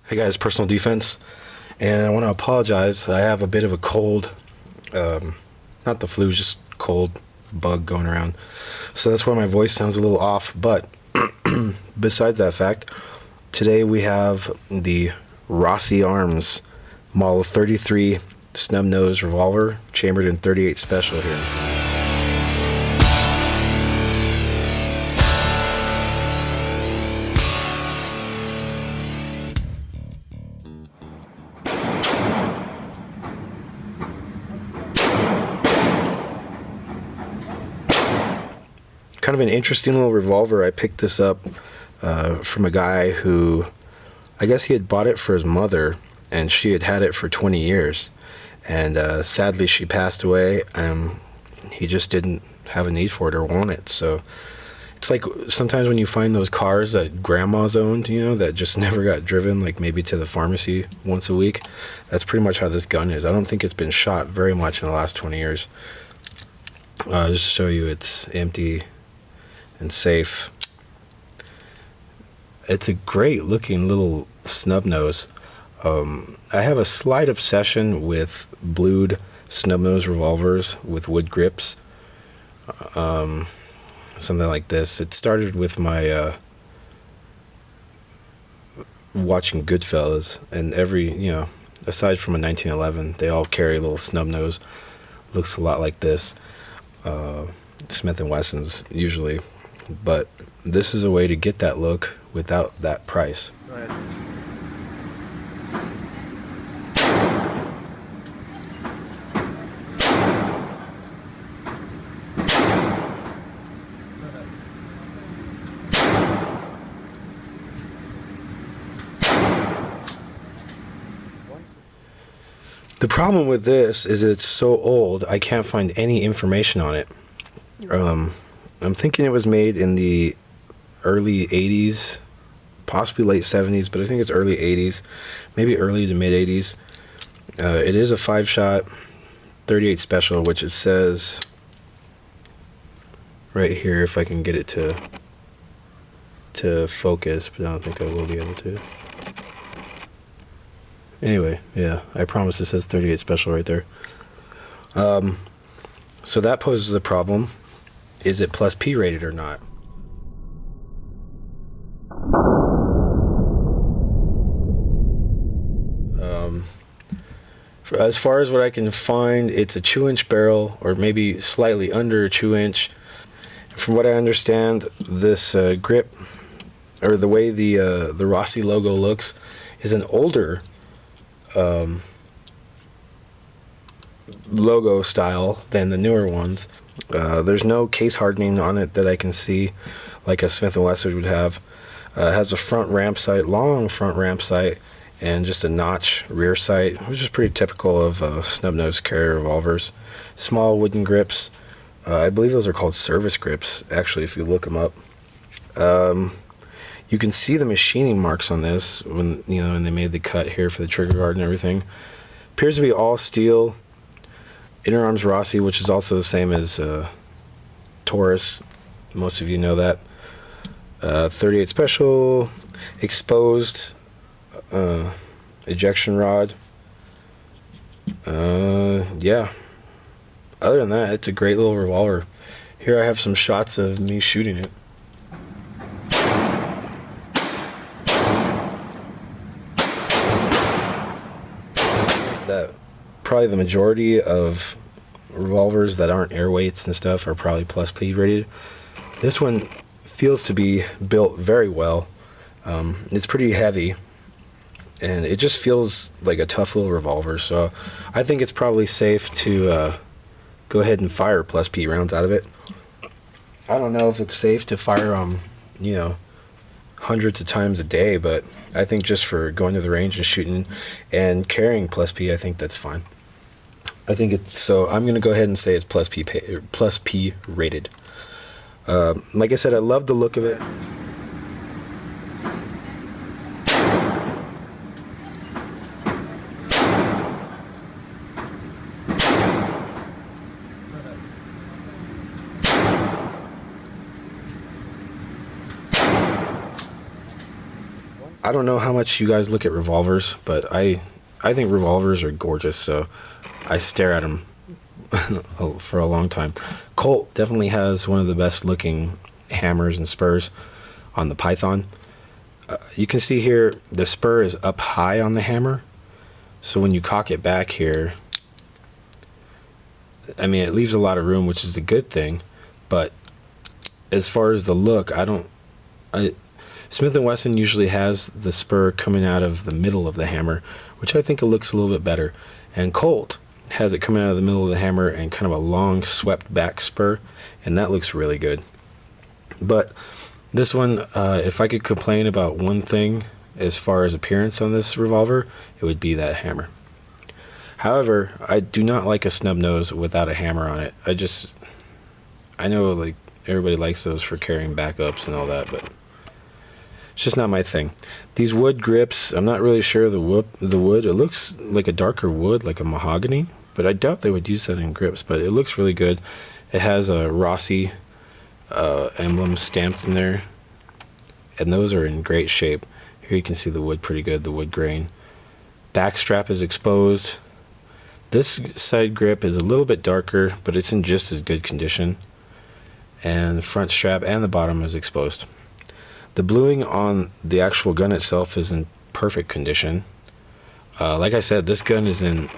Hey guys, personal defense, and I want to apologize. I have a bit of a cold, not the flu, just cold bug going around. So that's why my voice sounds a little off. But besides that fact, today we have the Rossi Arms Model 33 snub nose revolver, chambered in 38 special here. Kind of an interesting little revolver. I picked this up from a guy who, I guess he had bought it for his mother, and she had had it for 20 years. And sadly, she passed away, and he just didn't have a need for it or want it. So it's like sometimes when you find those cars that grandma's owned, that just never got driven, like maybe to the pharmacy once a week. That's pretty much how this gun is. I don't think it's been shot very much in the last 20 years. Just to show you, it's empty and safe. It's a great looking little snub nose. I have a slight obsession with blued snub nose revolvers with wood grips. Something like this. It started with my watching Goodfellas, and every, aside from a 1911, they all carry a little snub nose. Looks a lot like this. Smith & Wesson's usually. But this is a way to get that look without that price. Go ahead. The problem with this is it's so old, I can't find any information on it. I'm thinking it was made in the early 80s, possibly late 70s, but I think it's early 80s, maybe early to mid 80s. It is a 5-shot 38 special, which it says right here, if I can get it to focus, but I don't think I will be able to. Anyway, yeah, I promise it says 38 special right there. So that poses the problem. Is it plus P rated or not? As far as what I can find, it's a 2-inch barrel, or maybe slightly under a 2-inch. From what I understand, this grip, or the way the Rossi logo looks, is an older logo style than the newer ones. There's no case hardening on it that I can see, like a Smith & Wesson would have. It has a front ramp sight, long front ramp sight, and just a notch rear sight, which is pretty typical of snub-nose carrier revolvers. Small wooden grips. I believe those are called service grips, actually, if you look them up. You can see the machining marks on this when they made the cut here for the trigger guard and everything. Appears to be all steel. Inner arms Rossi, which is also the same as Taurus. Most of you know that. 38 special, exposed ejection rod. Yeah. Other than that, it's a great little revolver. Here I have some shots of me shooting it. That probably the majority of revolvers that aren't airweights and stuff are probably plus P rated. This one feels to be built very well. It's pretty heavy, and it just feels like a tough little revolver. So I think it's probably safe to go ahead and fire plus P rounds out of it. I don't know if it's safe to fire hundreds of times a day, but I think just for going to the range and shooting and carrying plus P, I think that's fine. I think it's, so I'm going to go ahead and say it's plus P rated. Like I said, I love the look of it. I don't know how much you guys look at revolvers, but I think revolvers are gorgeous, so I stare at them for a long time. Colt definitely has one of the best looking hammers and spurs on the Python. You can see here the spur is up high on the hammer, so when you cock it back here, I mean, it leaves a lot of room, which is a good thing. But as far as the look, Smith & Wesson usually has the spur coming out of the middle of the hammer, which I think it looks a little bit better. And Colt has it coming out of the middle of the hammer and kind of a long swept back spur, and that looks really good. But this one, if I could complain about one thing as far as appearance on this revolver, it would be that hammer. However, I do not like a snub nose without a hammer on it. I know like everybody likes those for carrying backups and all that, but it's just not my thing. These wood grips, I'm not really sure the wood. It looks like a darker wood, like a mahogany, but I doubt they would use that in grips, but it looks really good. It has a Rossi emblem stamped in there, and those are in great shape. Here you can see the wood pretty good, the wood grain. Back strap is exposed. This side grip is a little bit darker, but it's in just as good condition. And the front strap and the bottom is exposed. The bluing on the actual gun itself is in perfect condition. Like I said, this gun is in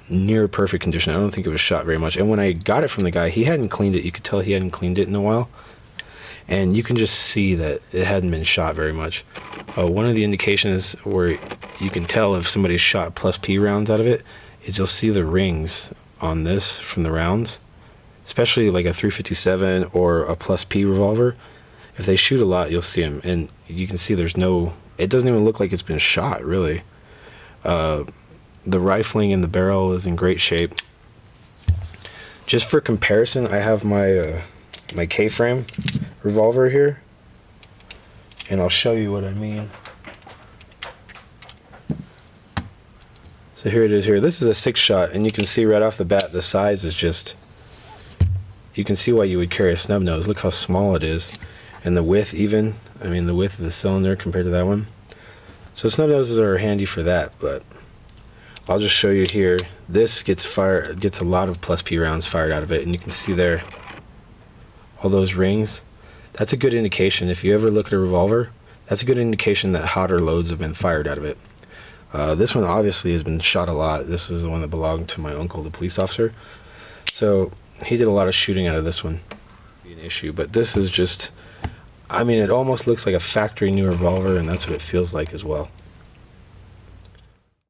near perfect condition. I don't think it was shot very much. And when I got it from the guy, he hadn't cleaned it. You could tell he hadn't cleaned it in a while. And you can just see that it hadn't been shot very much. One of the indications where you can tell if somebody shot plus P rounds out of it is you'll see the rings on this from the rounds, especially like a 357 or a plus P revolver. If they shoot a lot, you'll see them, and you can see there's no, it doesn't even look like it's been shot, really. The rifling in the barrel is in great shape. Just for comparison, I have my my K-frame revolver here, and I'll show you what I mean. So here it is here. This is a 6-shot, and you can see right off the bat the size is just, you can see why you would carry a snub nose. Look how small it is. And the width even, I mean the width of the cylinder compared to that one. So snub noses are handy for that, but I'll just show you here. This gets a lot of plus P rounds fired out of it, and you can see there all those rings. That's a good indication. If you ever look at a revolver, that's a good indication that hotter loads have been fired out of it. This one obviously has been shot a lot. This is the one that belonged to my uncle, the police officer. So he did a lot of shooting out of this one. Be an issue, but this is just, I mean, it almost looks like a factory new revolver, and that's what it feels like as well.